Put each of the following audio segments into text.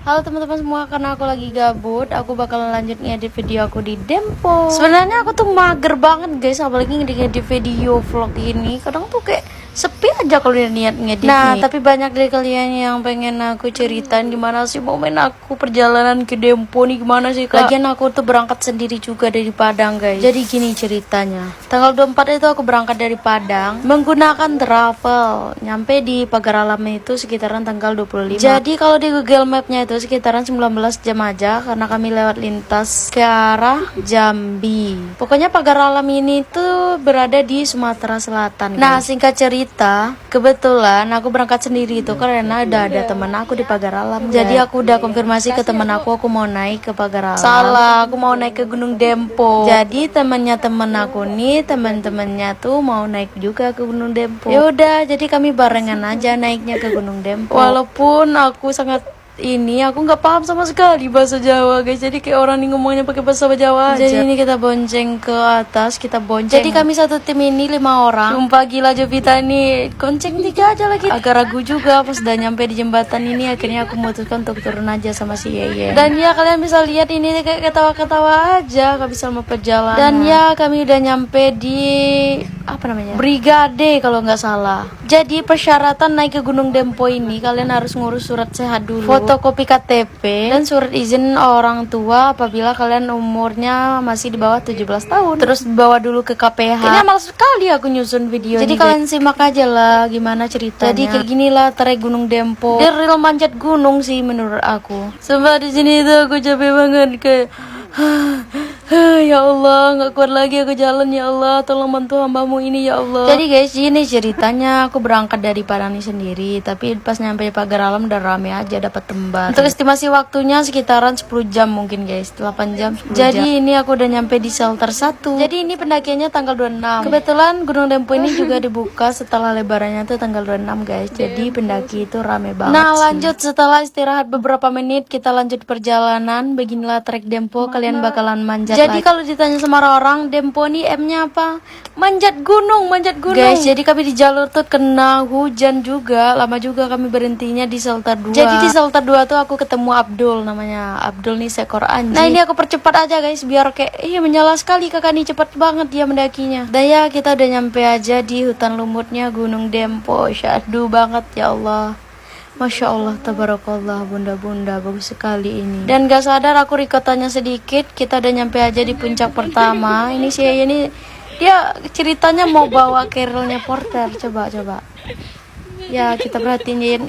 Halo teman-teman semua, karena aku lagi gabut, aku bakalan lanjut ngedit video aku di Dempo. Sebenarnya aku tuh mager banget guys, apalagi ngedit video vlog ini. Kadang tuh kayak sepi aja kalau niat ngedit. Nah, tapi banyak dari kalian yang pengen aku ceritain gimana sih momen aku perjalanan ke Dempo nih, gimana sih Kak? Lagian aku tuh berangkat sendiri juga dari Padang guys. Jadi gini ceritanya. Tanggal 24 itu aku berangkat dari Padang menggunakan travel. Nyampe di Pagar Alam itu sekitaran tanggal 25. Jadi kalau di Google Mapnya itu sekitaran 19 jam aja, karena kami lewat lintas ke arah Jambi. Pokoknya Pagar Alam ini tuh berada di Sumatera Selatan. Nah, singkat cerita, kebetulan aku berangkat sendiri itu karena udah ada temen aku di Pagar Alam. Jadi aku udah konfirmasi ke temen aku mau naik ke Pagar Alam. Salah, aku mau naik ke Gunung Dempo. Jadi temennya temen aku nih, temen-temennya tuh mau naik juga ke Gunung Dempo. Ya udah, jadi kami barengan aja naiknya ke Gunung Dempo. Walaupun aku sangat aku nggak paham sama sekali bahasa Jawa guys, jadi kayak orang nih ngomongnya pakai bahasa Jawa aja. Jadi ini kita bonceng ke atas, kita bonceng. Jadi kami satu tim ini 5 orang. Sumpah gila, Jovita nih gonceng 3 aja lagi. Agak ragu juga pas udah nyampe di jembatan ini, akhirnya aku memutuskan untuk turun aja sama si Yeye. Dan ya kalian bisa lihat ini kayak ketawa-ketawa aja, gak bisa mau perjalanan. Dan ya kami udah nyampe di Brigade kalau nggak salah. Jadi persyaratan naik ke Gunung Dempo ini kalian harus ngurus surat sehat dulu, fotokopi KTP, dan surat izin orang tua apabila kalian umurnya masih di bawah 17 tahun. Terus bawa dulu ke KPH. Ini malas sekali aku nyusun video. Jadi kalian simak aja lah gimana ceritanya. Jadi kayak gini lah trek Gunung Dempo. Dia real manjat gunung sih menurut aku. Sumpah di sini tuh aku capek banget kayak ya Allah, nggak kuat lagi aku jalan, ya Allah, tolong bantu hambamu ini ya Allah. Jadi guys, ini ceritanya aku berangkat dari Padang sendiri, tapi pas nyampe Pagar Alam udah rame aja dapat tempat. Untuk estimasi waktunya sekitaran 10 jam mungkin guys, 8 jam 10 jam. Jadi ini aku udah nyampe di shelter 1. Jadi ini pendakiannya tanggal 26. Kebetulan Gunung Dempo ini juga dibuka setelah lebarannya tuh tanggal 26 guys. Jadi pendaki itu rame banget. Nah, lanjut setelah istirahat beberapa menit, kita lanjut perjalanan. Beginilah trek Dempo, kalian bakalan manjat. Jadi kalau ditanya sama orang, Dempo nih M-nya apa? Manjat gunung. Guys, jadi kami di jalur tuh kena hujan juga. Lama juga kami berhentinya di shelter 2. Jadi di shelter 2 tuh aku ketemu Abdul, namanya Abdul nih seekor anjing. Nah, ini aku percepat aja guys biar kayak menyala sekali kakak nih, cepet banget dia mendakinya. Dan ya kita udah nyampe aja di hutan lumutnya Gunung Dempo. Syahdu banget ya Allah. Masya Allah, tabarakallah, bunda-bunda bagus sekali ini. Dan gak sadar aku rikotannya sedikit, kita udah nyampe aja di puncak pertama. Ini sih ini dia ceritanya mau bawa carrelnya porter. Coba ya kita perhatiin Yen.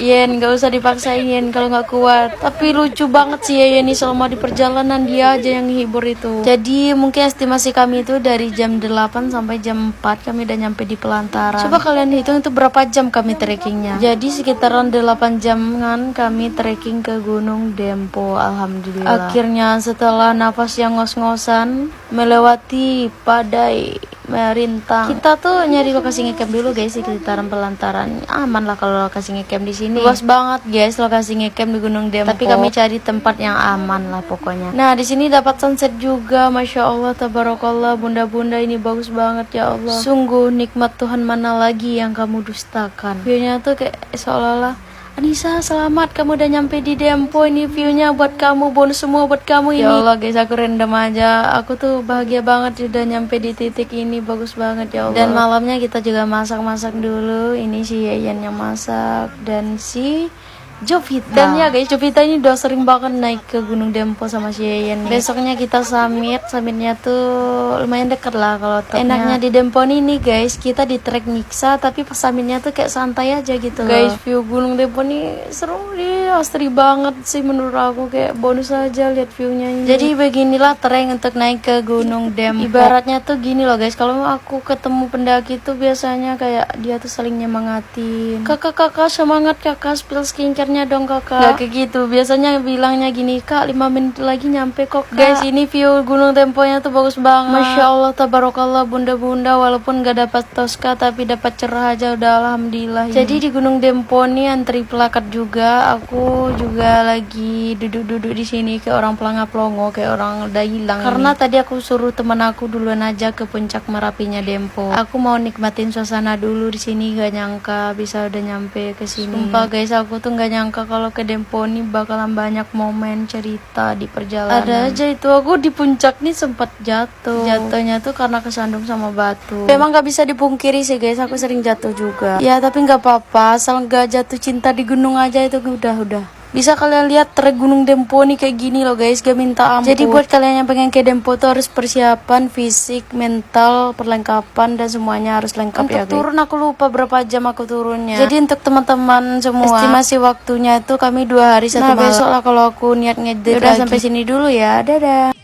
Yen gak usah dipaksain Yen kalau nggak kuat. Tapi lucu banget sih Yen ini, selama di perjalanan dia aja yang hibur itu. Jadi mungkin estimasi kami itu dari jam 8 sampai jam 4 kami udah nyampe di Pelantaran. Coba kalian hitung itu berapa jam kami trekkingnya. Jadi sekitaran 8 jaman kami trekking ke Gunung Dempo. Alhamdulillah. Akhirnya setelah nafas yang ngos-ngosan melewati badai merintang, kita tuh nyari lokasi ngecamp dulu guys di sekitaran Pelantaran. Aman lah kalau lokasi ngecamp di sini. Luas banget guys lokasi ngecamp di Gunung Dempo. Tapi kami cari tempat yang aman lah pokoknya. Nah, di sini dapat sunset juga. Masya Allah, tabarakallah, bunda-bunda ini bagus banget ya Allah. Sungguh nikmat Tuhan mana lagi yang kamu dustakan. View-nya tuh kayak seolah-olah, Anissa selamat, kamu udah nyampe di Dempo, ini viewnya buat kamu, bonus semua buat kamu ini. Ya Allah guys, aku random aja, aku tuh bahagia banget udah nyampe di titik ini, bagus banget ya Allah. Dan malamnya kita juga masak-masak dulu. Ini si Yayan yang masak dan si Jovita. Dan ya guys, Jovita ini udah sering banget naik ke Gunung Dempo sama si Yayan. Besoknya kita summitnya tuh lumayan deket lah kalau topnya. Enaknya di Dempo ini guys, kita di trek nyiksa, tapi pas summitnya tuh kayak santai aja gitu guys. View Gunung Dempo nih seru nih, asri banget sih menurut aku, kayak bonus aja lihat viewnya ini. Jadi beginilah trek untuk naik ke Gunung Dempo. Ibaratnya tuh gini loh guys, kalau aku ketemu pendaki tuh biasanya kayak dia tuh saling nyemangatin. Kakak semangat kakak, spill skincare-nya dong kakak. Gak kayak gitu, biasanya bilangnya gini, kak 5 menit lagi nyampe kok kak. Guys, ini view Gunung Demponya tuh bagus banget. Masya Allah, tabarakallah, bunda-bunda, walaupun gak dapat Tosca tapi dapat cerah aja udah alhamdulillah. Jadi di Gunung Dempo nih antri pelakat juga. Aku juga lagi duduk-duduk di sini kayak orang pelangap-longo, kayak orang udah hilang. Karena tadi aku suruh teman aku duluan aja ke puncak Merapinya Dempo. Aku mau nikmatin suasana dulu di sini, gak nyangka bisa udah nyampe ke sini. Sumpah guys, aku tuh gak nyangka kalau ke Dempo nih bakalan banyak momen cerita di perjalanan. Ada aja itu aku di puncak nih sempat jatuh. Jatuhnya tuh karena kesandung sama batu. Memang gak bisa dipungkiri sih guys, aku sering jatuh juga. Ya tapi nggak apa-apa, asal nggak jatuh cinta di gunung aja itu udah. Bisa kalian lihat trek Gunung Dempo nih kayak gini loh guys, gak minta ampun. Jadi buat kalian yang pengen ke Dempo tuh harus persiapan fisik, mental, perlengkapan dan semuanya harus lengkap. Untuk ya guys. Turun aku lupa berapa jam aku turunnya. Jadi untuk teman-teman semua, estimasi waktunya itu kami 2 hari 1 malam. Besok lah kalau aku niat ngedit. Udah sampai sini dulu ya, dadah.